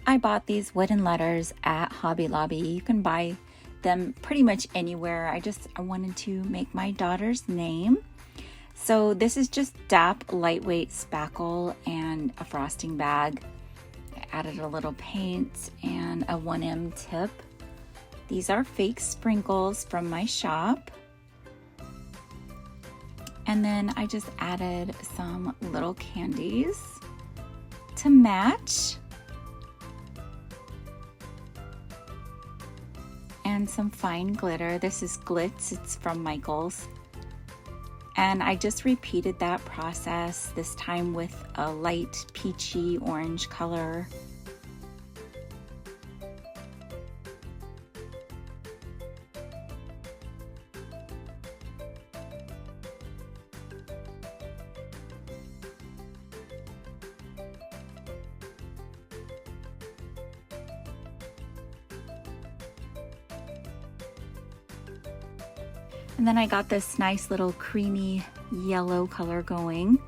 I bought these wooden letters at Hobby Lobby. You can buy them pretty much anywhere. I wanted to make my daughter's name. So this is just DAP lightweight spackle and a frosting bag. I added a little paint and a 1M tip. These are fake sprinkles from my shop. And then I just added some little candies to match. And some fine glitter. This is Glitz, it's from Michael's. And I just repeated that process, this time with a light peachy orange color. And then I got this nice little creamy yellow color going.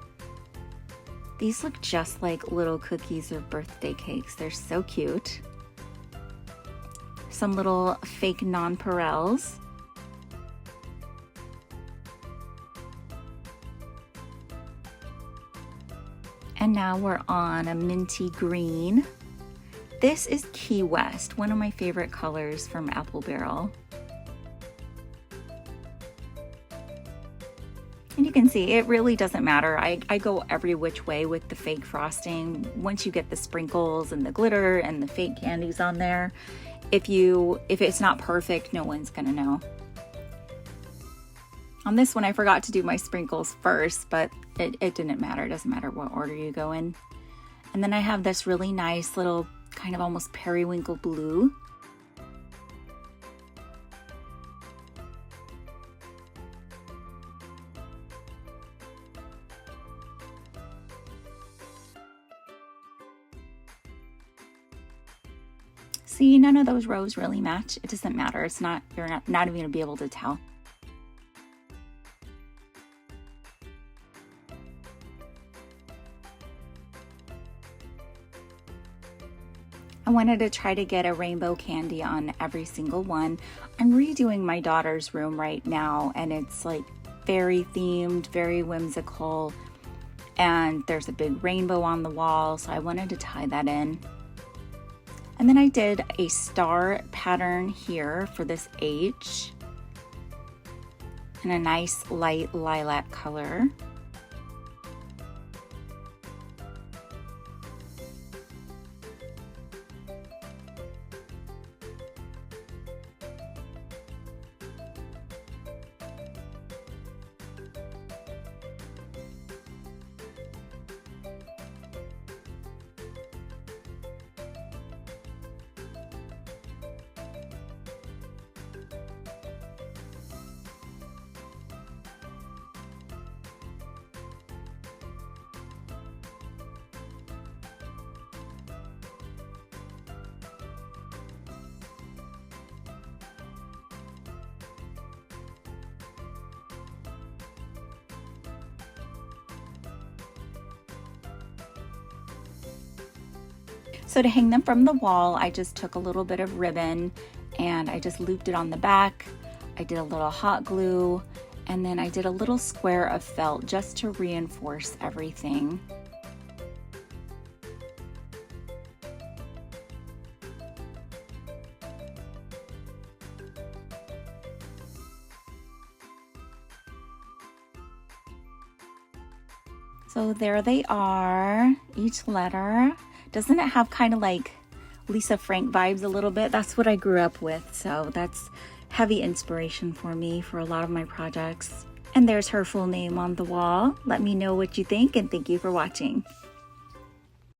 These look just like little cookies or birthday cakes. They're so cute. Some little fake nonpareils. And now we're on a minty green. This is Key West, one of my favorite colors from Apple Barrel. And you can see it really doesn't matter. I go every which way with the fake frosting. Once you get the sprinkles and the glitter and the fake candies on there, if it's not perfect, no one's gonna know. On this one, I forgot to do my sprinkles first, but it didn't matter. It doesn't matter what order you go in. And then I have this really nice little kind of almost periwinkle blue. See, none of those rows really match. It doesn't matter. It's not, you're not even gonna be able to tell. I wanted to try to get a rainbow candy on every single one. I'm redoing my daughter's room right now, and it's like very themed, very whimsical, and there's a big rainbow on the wall, so I wanted to tie that in. And then I did a star pattern here for this H in a nice light lilac color. So to hang them from the wall, I just took a little bit of ribbon and I just looped it on the back. I did a little hot glue, and then I did a little square of felt just to reinforce everything. So there they are, each letter. Doesn't it have kind of like Lisa Frank vibes a little bit? That's what I grew up with, so that's heavy inspiration for me for a lot of my projects. And there's her full name on the wall. Let me know what you think, and thank you for watching.